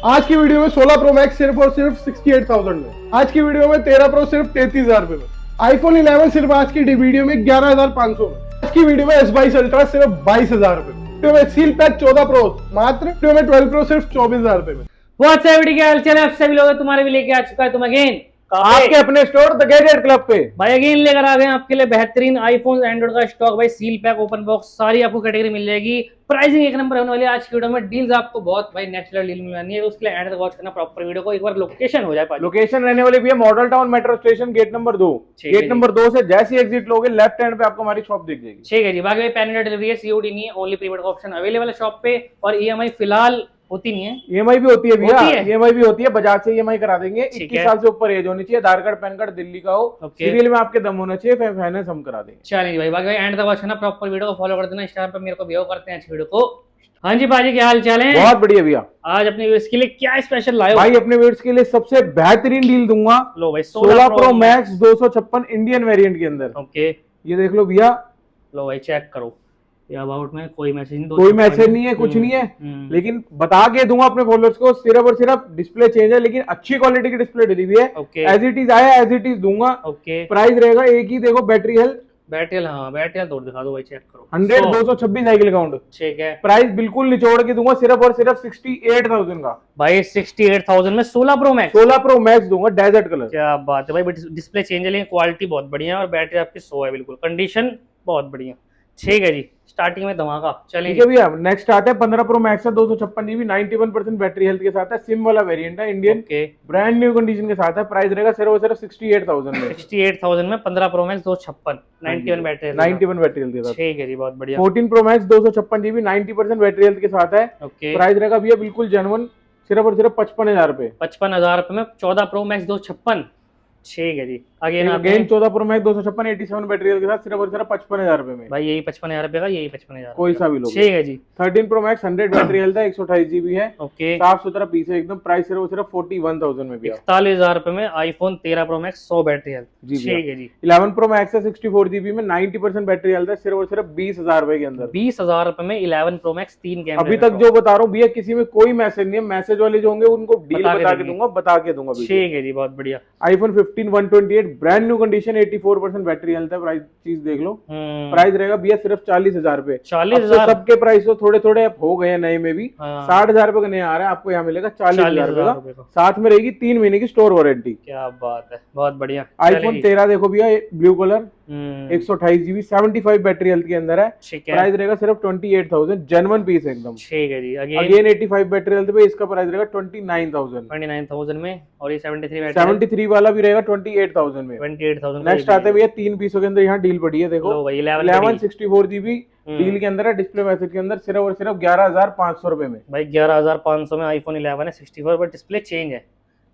आज की वीडियो में 16 प्रो मैक्स सिर्फ और सिर्फ 68,000 में। आज की वीडियो में 13 प्रो सिर्फ 33,000 रुपए में। आईफोन 11 सिर्फ आज की वीडियो में 11,500 में। आज की वीडियो में S22 अल्ट्रा सिर्फ 22,000 रुपए में। वीडियो में सील पैक 14 प्रो मात्र वीडियो में 12 प्रो सिर्फ 24,000 रुपए में। व्हाट्सएप के हाल चाल है, आप सभी लोग तुम्हारे भी लेके आ चुका है तुम अगेन आपके अपने स्टोर द गैजेट क्लब पे भाई अगेन लेकर आ गए आपके लिए बेहतरीन आईफोन एंड्रॉइड का स्टॉक भाई। सील पैक ओपन बॉक्स सारी आपको कैटेगरी मिल जाएगी। प्राइसिंग एक नंबर होने वाली है आज की वीडियो में। डील्स आपको बहुत भाई नेक्स्ट लेवल डील मिलनी है, उसके लिए एंड तक वॉच करना प्रॉपर वीडियो को। एक बार लोकेशन हो जाए, लोकेशन रहने वाली भी है Model Town metro station gate number 2। Gate number 2 से जैसे एग्जिट लोगे लेफ्ट हैंड पे आपको हमारी शॉप दिख जाएगी। ठीक है जी। बाकी पैन इंडिया डिलीवरी है, सीओडी नहीं है, ओनली प्रीपेड का ऑप्शन अवेलेबल है शॉप पे। और ईएमआई फिलहाल होती नहीं है, ईएमआई भी होती है भैया, ईएमआई भी होती है। बजाज से ईएमआई करा देंगे। 21 साल से ऊपर एज होनी चाहिए, आधार कार्ड पैन कार्ड दिल्ली का हो, सीरियल में आपके दम होना चाहिए, फाइनेंस हम करा देंगे। चलिए भाई, बाकी एंड तक वॉच करना प्रॉपर वीडियो को फॉलो कर देना। इंस्टाग्राम पे मेरे को बिहेव करते हैं अच्छी वीडियो को। हाँ जी भाजी, क्या हाल चाल है? बहुत बढ़िया भैया। आज अपने व्यूअर्स के लिए क्या स्पेशल लाए हो भाई? अपने व्यूअर्स के लिए सबसे बेहतरीन डील दूंगा। लो भाई 16 प्रो मैक्स 256 इंडियन वेरिएंट के अंदर। ओके, ये देख लो भैया। लो भाई चेक करो। ये अबाउट में कोई मैसेज नहीं, कोई मैसेज नहीं है, कुछ नहीं है, लेकिन बता के दूंगा अपने फॉलोअर्स को। सिर्फ और सिर्फ डिस्प्ले चेंज है, लेकिन अच्छी क्वालिटी की डिस्प्ले डली हुई है। एज इट इज आया एज इट इज दूंगा। प्राइस रहेगा एक ही। देखो बैटरी हेल्थ, हाँ बैटरी हेल्थ और दिखा दो भाई, चेक करो। 100 226 साइकिल काउंट। ठीक है, प्राइस बिल्कुल निचोड़ के दूंगा सिर्फ और सिर्फ 68,000 का भाई। 68,000 में 16 प्रो मैक्स, 16 प्रो मैक्स दूंगा डेजर्ट कलर। क्या बात है भाई। डिस्प्ले चेंज है लेकिन क्वालिटी बहुत बढ़िया है और बैटरी आपकी 100 है, बिल्कुल कंडीशन बहुत बढ़िया। ठीक है जी, स्टार्टिंग में धमाका। चलिए ठीक है भैया, नेक्स्ट आते हैं 15 प्रो मैक्स है 256 जीबी 91% बैटरी हेल्थ के साथ है। सिम वाला वेरिएंट है, इंडियन ब्रांड न्यू कंडीशन के साथ है। प्राइस रहेगा सिर्फ और सिर्फ 68,000 में। 68,000 में 15 pro max 256 91 battery health, 91 battery health के साथ। ठीक है जी, बहुत बढ़िया। 14 pro max 256 GB 90% battery health के साथ है। प्राइस रहेगा भैया बिल्कुल जेन्युइन, सिर्फ और सिर्फ 55,000 रुपए। 55,000 रुपए में 14 प्रो मैक्स 256। ठीक है जी। अगेन 14 प्रो मैक्स 256 87 बैटरी के साथ सिर्फ और सिर्फ 55,000 रुपए में। भाई यही 55,000 रुपए का, यही 55,000 कोई सा भी लो। ठीक है जी। 13 प्रो मैक्स 100 बैटरी हेल्थ है, 128 जीबी है। ओके, साफ सुथरा पीस है एकदम। प्राइस सिर्फ और सिर्फ 41,000 में भी। 41,000 रुपए में iPhone 13 pro max 100 battery health. ठीक है जी। 11 प्रो मैक्स है 64 जीबी में 90% बैटरी हेल्थ है, सिर्फ और सिर्फ 20,000 रुपए के अंदर। 20,000 रुपए में 11 प्रो मैक्स 3 कैमरे। अभी तक जो बता रहा हूँ भैया, किसी में कोई मैसेज नहीं है। मैसेज वाले जो होंगे उनको डील बता के दूंगा। ठीक है जी, बहुत बढ़िया। IPhone 15 128 brand new condition 84% battery health है। प्राइस चीज देख लो। प्राइस रहेगा भैया सिर्फ 40,000 रुपए। 40,000 सबके प्राइस तो थोड़े थोड़े हो गए नए में भी। 60,000 रुपए का नया आ रहा है, आपको यहाँ मिलेगा 40,000 रुपए का। साथ में रहेगी 3 महीने की स्टोर वारंटी। क्या बात है, बहुत बढ़िया। आईफोन 13 देखो भैया, blue colour 128 GB 75 battery health के अंदर है। प्राइस रहेगा सिर्फ 28,000, जेन्युइन पीस एकदम। ठीक है जी। अगेन 85 बैटरी हेल्थ पे इसका प्राइस रहेगा 29,000 में। और ये 73 वाला भी रहेगा 28,000 में। 28,000। नेक्स्ट आते हैं भैया 3 पीसों के अंदर यहाँ डील पड़ी है। देखो 11 64 जीबी डील के अंदर है, डिस्प्ले मैसेज के अंदर सिर्फ और सिर्फ 11,500 रुपए में। भाई 11,500 में आईफोन 11 है, 64 पर डिस्प्ले चेंज है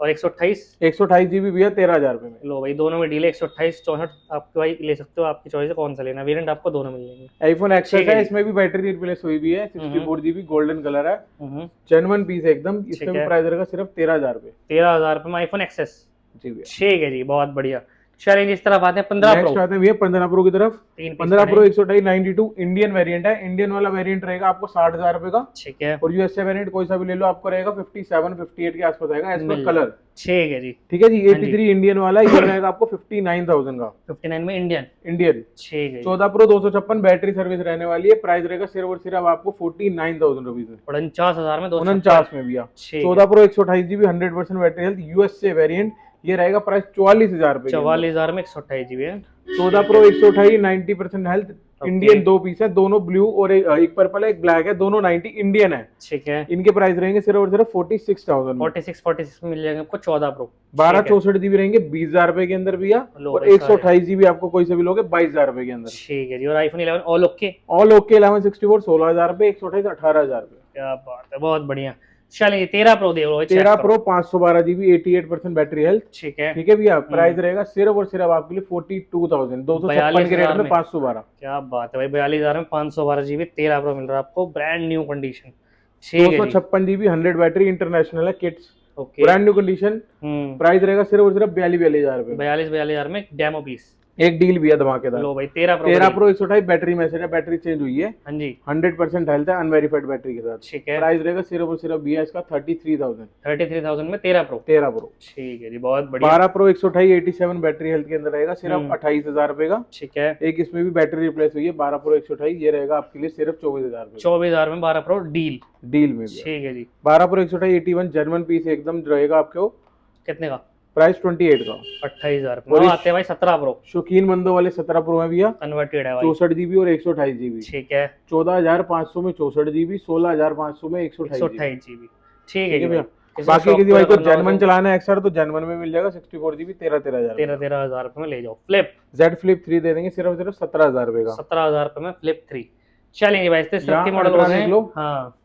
और 128 जीबी भैया 13,000 रुपए में। लो भाई, दोनों में डील है। 128 64 आपके भाई ले सकते हो, आपकी चॉइस है कौन सा लेना। वेरिएंट आपको दोनों मिल जाएंगे। आईफोन एक्सेस है, इसमें भी बैटरी रिप्लेस हुई भी है। 64 जीबी गोल्डन कलर है, जेन्युइन पीस है एकदम। इसका भी प्राइस रहेगा सिर्फ 13,000 रुपए। 13,000 रुपए में आईफोन एक्सेस। जी भैया, ठीक है जी, बहुत बढ़िया। चलिए इस तरफ आते हैं 15 प्रो। नेक्स्ट आते हैं भैया 15 प्रो की तरफ। 15 प्रो 128 92 इंडियन वेरिएंट है। इंडियन वाला वेरिएंट रहेगा आपको 60,000 रुपए का। ठीक है। और यूएसए वेरिएंट कोई सा भी ले लो, आपको रहेगा 57 58 के आसपास आएगा एज पर कलर। ठीक है जी। ठीक है जी। 83 इंडियन वाला ये रहेगा आपको 59,000 का। 59 में इंडियन। ठीक है। 14 प्रो 256 बैटरी सर्विस रहने वाली है। प्राइस रहेगा सिर्फ और सिर्फ आपको 49,000 रुपीज में। 49,000 में 49 में भैया। 14 pro 128 GB 100% battery health USA variant, ये रहेगा प्राइस 44,000 रुपए। 44,000 में 128 जीबी है। 14 प्रो 128 90% हेल्थ इंडियन, 2 पीस है, दोनों ब्लू और एक पर्पल है एक ब्लैक है, दोनों 90 इंडियन है। ठीक है। इनके प्राइस रहेंगे सिर्फ और सिर्फ 46,000 46 में मिल जाएंगे आपको 14 प्रो। 1264 जीबी रहेंगे 20,000 रुपए के अंदर भैया। और 128 जीबी आपको कोई से भी लोगे 22,000 रुपए के अंदर। ठीक है जी। और आईफोन 11 ऑल ओके। 11 64 16,000 रुपए, 128 18,000 रुपए। क्या बात है, बहुत बढ़िया। चलिए 13 प्रो दे लो। 13 प्रो 512 जीबी 88% बैटरी हेल्थ। ठीक है। ठीक है भैया। प्राइस रहेगा सिर्फ और सिर्फ आपके लिए 42,000 256 के रेट में 512। क्या बात है भाई, 42,000 में 512 जीबी 13 प्रो मिल रहा है आपको, brand new condition. 256 GB 100 battery international है, kits brand new condition. Price रहेगा सिर्फ और सिर्फ 42,000 रुपए। 42,000 में डेमो पीस। एक डील भी है धमाकेदार। लो भाई 13 प्रो 13 प्रो 128 बैटरी मैसेज है, बैटरी चेंज हुई है, हाँ जी 100% हेल्थ है, अनवेरीफाइड बैटरी के साथ। ठीक है। प्राइस रहेगा सिर्फ और सिर्फ भैया इसका 33,000। 33,000 में 13 प्रो। 13 प्रो। ठीक है जी बहुत बढ़िया। 12 प्रो 128 87 बैटरी हेल्थ के अंदर रहेगा, सिर्फ 28,000 रुपए का। ठीक है। एक इसमें भी बैटरी रिप्लेस हुई है 12 प्रो 128, ये रहेगा आपके लिए सिर्फ 24,000 रुपए। 24,000 में 12 प्रो डील में भी ठीक है जी। 12 प्रो 128 81 जर्मन पीस एकदम रहेगा आपको, कितने का? प्राइस 28 का। 28,000 और इस- आते हैं भाई 17 प्रो शौकीन बंदों वाले 17 प्रो है भैया, कन्वर्टेड है भाई। 64 जीबी और 128 जीबी। ठीक है। 14,500 में 64 जीबी, 16,500 में 128 जीबी। ठीक है जी भैया। भाई। बाकी किसी भाई को जेनवन तो चलाना है एक्सर तो जेनवन में मिल जाएगा 64 जीबी 13,000। 13,000 रुपए में ले जाओ। फ्लिप जेड फ्लिप 3 दे देंगे सिर्फ 17,000 रुपए का। 17,000 रुपए में फ्लिप 3 चलेंगे भाई। इस यहाँ के मॉडल अल्ट्रा हो गए देख लो। हाँ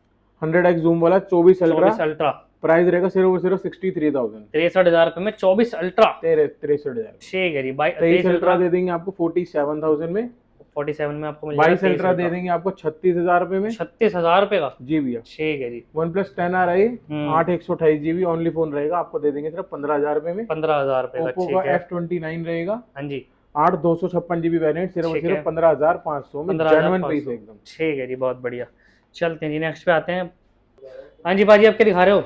100x जूम वाला 24 अल्ट्रा, 24 अल्ट्रा प्राइस रहेगा सिर्फ और सिर्फ 63,000। 63,000 रुपए में 24 अल्ट्रा 63,000। ठीक है जी भाई। 23 अल्ट्रा दे देंगे आपको 47,000 में। 47 में आपको मिल जाएगा। 22 अल्ट्रा दे देंगे आपको 36,000 रुपए में। 36,000 रुपए का जी भैया। ठीक है जी। OnePlus 10R हम्म। 8 128 जीबी ओनली फोन रहेगा, आपको दे देंगे सिर्फ 15,000 रुपए में। 15,000 रुपए का ओप्पो ठीक का है। F29 रहेगा हाँ जी 8 256 जीबी वेरिएंट सिर्फ और ठीक सिर्फ है। 15,500 में, जेन्युइन पीस एकदम। ठीक है जी बहुत बढ़िया। चलते हैं जी नेक्स्ट पे आते हैं। हाँ जी बाजी आप क्या दिखा रहे हो?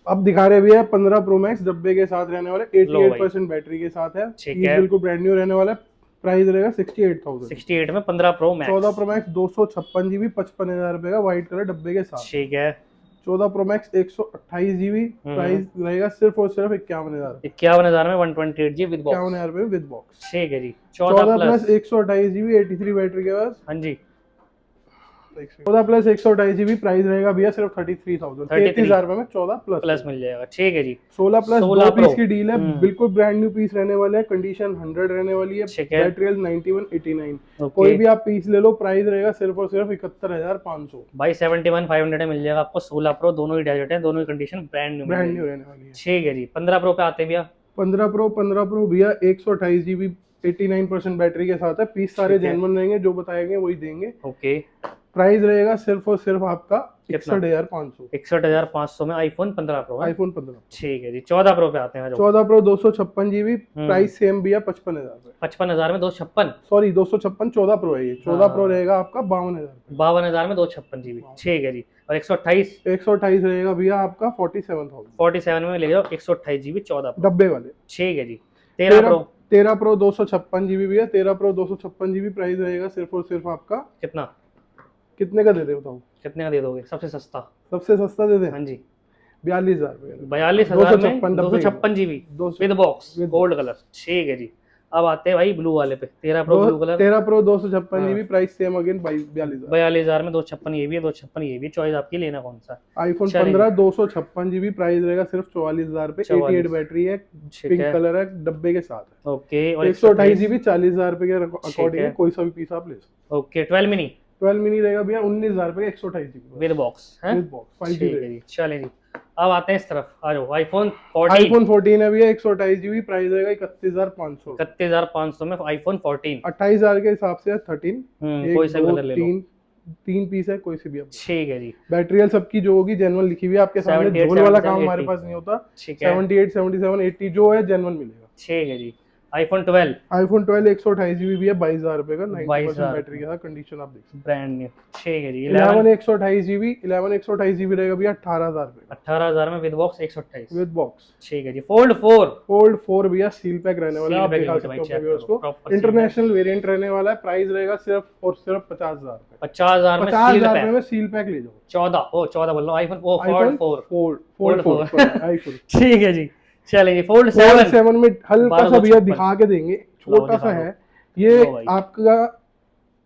अब दिखा रहे भी है 15 प्रो मैक्स डब्बे के साथ रहने वाले, लो भाई। 88% बैटरी के साथ है, ठीक पीस है। बिल्कुल ब्रांड न्यू रहने वाला है। प्राइस रहेगा 68,000। 68 में 15 pro max. 14 pro max 256 GB 55,000 रुपए का व्हाइट कलर डब्बे के साथ। ठीक है। 14 प्रो मैक्स 128 जीबी, प्राइस रहेगा सिर्फ और सिर्फ 51,000। 51,000 में 128 जी विद बॉक्स। 51,000 रुपए विद बॉक्स। ठीक है जी। 14 प्लस 128 जीबी 83 बैटरी के बाद। हाँ जी 14 प्लस 128 जीबी प्राइस रहेगा भैया सिर्फ 33,000। 33,000 रुपए में 14 प्लस मिल जाएगा। ठीक है जी। 16 प्लस 16 दो प्रो। पीस की डील है, बिल्कुल ब्रांड न्यू पीस रहने वाले हैं, कंडीशन 100 रहने वाली है, ठीक है। बैटरी 91 89। ओके। कोई भी आप पीस ले लो, प्राइस रहेगा सिर्फ और सिर्फ 71,500। भाई 71,500 में मिल जाएगा आपको 16 प्रो। दोनों ही गैजेट हैं, दोनों ही कंडीशन ब्रांड न्यू रहने वाली है। ठीक है जी। 15 प्रो पे आते हैं भैया। 15 प्रो भैया 128 जीबी 89% बैटरी के साथ है, पीस सारे ठीक है। जेन्युइन रहेंगे, जो बताएंगे वही देंगे। ओके। प्राइस रहेगा सिर्फ और सिर्फ आपका कितना? 61,500। 61,500 में आईफोन 15 प्रो है। आईफोन 15 ठीक है जी। 14 प्रो पे आते हैं। 14 प्रो 256 जीबी, प्राइस सेम भी है 55,000। 55,000 में 256। सॉरी 256 14 प्रो है ये, 14 प्रो हाँ। रहेगा आपका 52,000। 52,000 में 256 जीबी ठीक है जी। और 128 128 रहेगा भैया आपका 47,000 47 में ले जाओ 128 जीबी 14 प्रो। डब्बे वाले। ठीक है जी। 13 प्रो 13 प्रो 256 जीबी भैया, 13 प्रो 256 जीबी प्राइस रहेगा सिर्फ और सिर्फ आपका कितना? कितने का दे दे बताओ? कितने का दे दोगे सबसे सस्ता? सबसे सस्ता दे दे हाँ जी 42,000 रुपए। 42,000 में 256 256 GB 200 with box gold colour. ठीक है जी। अब आते हैं भाई ब्लू वाले पे। 13 pro blue colour 13 pro 256 GB price same again 42,000। 42,000 में 256 ये भी है 256 ये भी। चॉइस आपकी, लेना कौन सा? आईफोन 15 256 जीबी प्राइस रहेगा सिर्फ 44,000 रुपए। 88 बैटरी है, पिंक कलर है, डब्बे के साथ है। ओके। और 128 जीबी 40,000 रुपए के अकॉर्डिंग है, कोई सा भी पीस आप ले सकते। ओके। 12 मिनी 12 मिनी रहेगा भैया 19,000 रुपए 128 जीबी विद बॉक्स है। विद बॉक्स 5G ठीक है जी। चलें जी। अब आते हैं इस तरफ, आ जाओ। आईफोन 14 आईफोन 14 है भैया 128 जीबी प्राइस रहेगा 31,500। 31,500 में आईफोन 14 28,000 के हिसाब से है 13। कोई सा भी कलर ले लो। तीन पीस है, कोई सी भी आप। ठीक है जी। बैटरी हेल्थ सबकी जो होगी जेन्युइन लिखी हुई है आपके सामने, 78, झोल वाला 77, काम हमारे 80 पास नहीं होता। ठीक है। 78 77 80 जो है जेन्युइन मिलेगा। ठीक है जी। आईफोन 12 आईफोन 12 128 जीबी भी है 22,000 रुपए का, 90% 22,000 बैटरी के साथ, कंडीशन आप देख सकते ब्रांड न्यू। ठीक है जी। हैं। 11 128 जीबी 11 128 जीबी रहेगा भैया 18,000 रुपए 18,000 में विद बॉक्स 128 विद बॉक्स। ठीक है जी। फोल्ड 4 फोल्ड 4 भैया सील पैक रहने वाला है, आप Seal pack दिखा है सकते भाई, हो check व्यूअर्स करो, को। proper seal इंटरनेशनल वेरिएंट रहने वाला है, प्राइस रहेगा सिर्फ और सिर्फ 50,000 रुपए। 50,000 में 50,000 रुपए में सील पैक ले जाओ। 14 बोल लो। IPhone iPhone fold 4 fold 4 iPhone. ठीक है जी। चलेंगे फोल्ड फोल्ड 7 7 में हल्का सा 12,256 भैया दिखा के देंगे, छोटा दिखा सा दो। है ये लो भाई। आपका,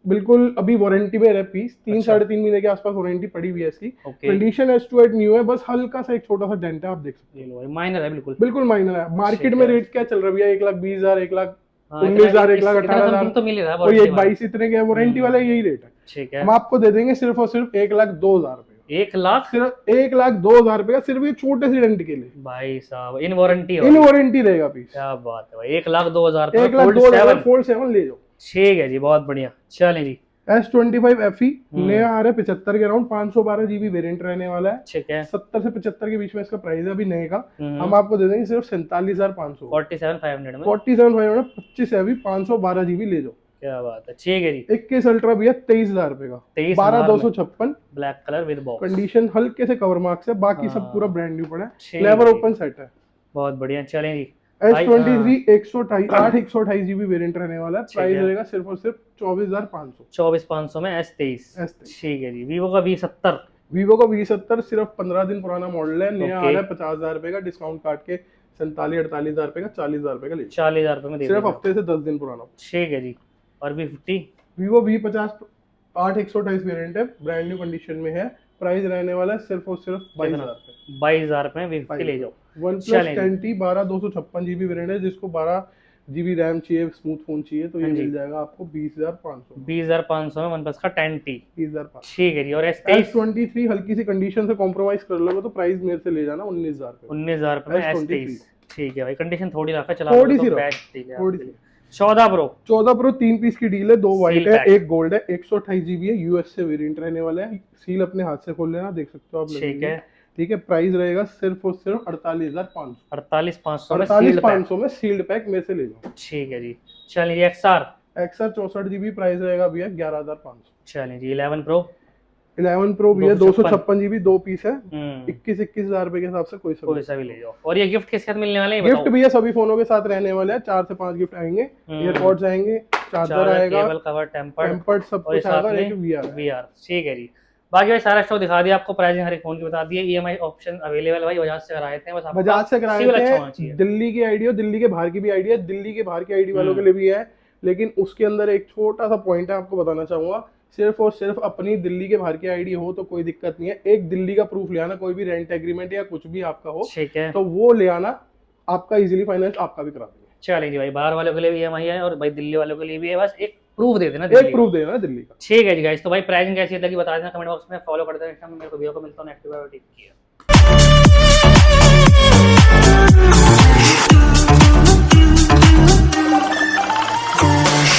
बिल्कुल अभी वारंटी में है पीस, 3 अच्छा। साढ़े 3 महीने के आसपास वारंटी पड़ी हुई है इसकी। ओके। कंडीशन S28 न्यू है, बस हल्का सा एक छोटा सा डेंट है, आप देख सकते ले लो भाई, माइनर है बिल्कुल। बिल्कुल माइनर है। मार्केट ठीक में है। रेट क्या चल रहा है भैया? 1,20,000 हाँ, 1,19,000 इतना 1,18,000 तो मिल रहा है कोई warranty वाला। 1,22 इतने के वारंटी वाला यही रेट है। ठीक है। हम आपको दे देंगे सिर्फ और सिर्फ 1,02,000 रुपए, 1 लाख सिर्फ 1,02,000 रुपए का, सिर्फ ये छोटे से डेंट के लिए। भाई साहब इन वारंटी इन वारंटी रहेगा पीस। क्या बात है भाई। 1,02,000 1,02,000 फोल्ड 7 ले जाओ। ठीक है जी। बहुत बढ़िया। चलें जी। S25 FE हम्म। नया आ रहा है 75 के अराउंड, 512 GB वेरिएंट रहने वाला है। ठीक है। 70 से 75 के बीच में इसका प्राइस है अभी नए का। हम्म। हम आपको दे देंगे सिर्फ 47,500, 47,500 में। 47,500 25 है अभी, 512 GB ले जाओ। क्या बात है, ठीक है जी। 21 अल्ट्रा भी है 23,000 रुपए का, 23,000 12,256, black colour with box. Condition हल्के से कवर मार्क्स है, बाकी सब हाँ। पूरा ब्रांड न्यू पड़ा है, ठीक फ्लेवर है। ओपन सेट है। बहुत बढ़िया, चलें जी। S23 128 GB वेरिएंट रहने वाला है, ठीक प्राइस है। रहेगा सिर्फ और सिर्फ 24,500। 24,500 में S23। S23। ठीक है जी। वीवो का V70। वीवो का V70 सिर्फ 15 दिन पुराना मॉडल है, नया आ ओके। रहा है 50,000 रुपए का, डिस्काउंट काट के 47-48,000 रुपए का, 40,000 रुपए का ले, 40,000 रुपए में दे सिर्फ देंगे। हफ्ते से 10 दिन पुराना। ठीक है जी। और V50। वीवो V50 128 वेरिएंट है, ब्रांड न्यू कंडीशन में है, प्राइस रहने वाला है सिर्फ और सिर्फ 22,000 रुपए। 22,000 रुपए में V50 ले जाओ। वन प्लस चलें जी। 10T 12,256 GB वेरिएंट है, जिसको 12 GB रैम चाहिए, स्मूथ फोन चाहिए, तो ये हाँ जी। मिल जाएगा आपको 20,500, 20,500 में वन प्लस का 10T। 20,500। ठीक है जी। और S23। S23 हल्की सी कंडीशन से कॉम्प्रोमाइज कर लोगे तो प्राइस मेरे से ले जाना 19,000 रुपए। 19,000 रुपए में S23। S23। ठीक है भाई, कंडीशन थोड़ी रफ है, चला थोड़ी तो सी रफ, बेस्ट डील है थोड़ी आपके सी। लिए। 14 प्रो। 14 प्रो 3 पीस की डील है, 2 वाइट Seal है pack। 1 गोल्ड है, 128 GB है, यूएस से वेरिएंट रहने वाला है, सील अपने हाथ से खोल लेना, देख सकते हो आप। ठीक है। ठीक है, प्राइस रहेगा सिर्फ और सिर्फ 48,500, 48,500 में सील्ड पैक। 48,500 में सील्ड पैक मेरे से ले जाओ। ठीक है जी। चलिए XR। XR 64 GB प्राइस रहेगा भैया 11,500। चलिए जी। 11 प्रो। 11 प्रो भी है 256 GB, 2 पीस है, 21,000 रुपए के हिसाब से कोई कोई सा भी ले जाओ। और ये गिफ्ट किसके साथ मिलने वाले हैं, गिफ्ट भैया सभी फोनों के साथ रहने वाले हैं, 4 से 5 गिफ्ट आएंगे, एयरपॉड्स आएंगे, चार्जर आएगा, केबल कवर, टेम्पर्ड सब और कुछ आएगा, एक VR। VR। ठीक है जी। बाकी भाई सारा स्टॉक दिखा दिया आपको, प्राइसिंग हर एक फोन की बता दी है, EMI ऑप्शन अवेलेबल है भाई, बजाज से कराए थे, बस आपका बजाज से कराए सिविल अच्छा थे, होना चाहिए। दिल्ली की आईडी हो, दिल्ली के बाहर की भी आईडी है, दिल्ली के बाहर की आईडी वालों के लिए भी है, लेकिन उसके अंदर एक छोटा सा पॉइंट है, आपको बताना चाहूंगा, सिर्फ और सिर्फ अपनी दिल्ली के बाहर की आईडी हो तो कोई दिक्कत नहीं है, एक दिल्ली का प्रूफ ले आना, कोई भी रेंट एग्रीमेंट या कुछ भी आपका हो, ठीक है, तो वो ले आना, आपका इजीली फाइनेंस आपका भी करा देंगे। चलिए जी भाई, बाहर वालों के लिए भी EMI है और भाई दिल्ली वालों के लिए भी है, बस एक प्रूफ दे देना, एक प्रूफ देना दिल्ली का। ठीक है जी गाइस। तो भाई प्राइसिंग कैसी लगी बता देना कमेंट बॉक्स में, फॉलो कर देना, मेरे को वीडियो को मिलता हूं नेक्स्ट वीडियो में, टेक केयर।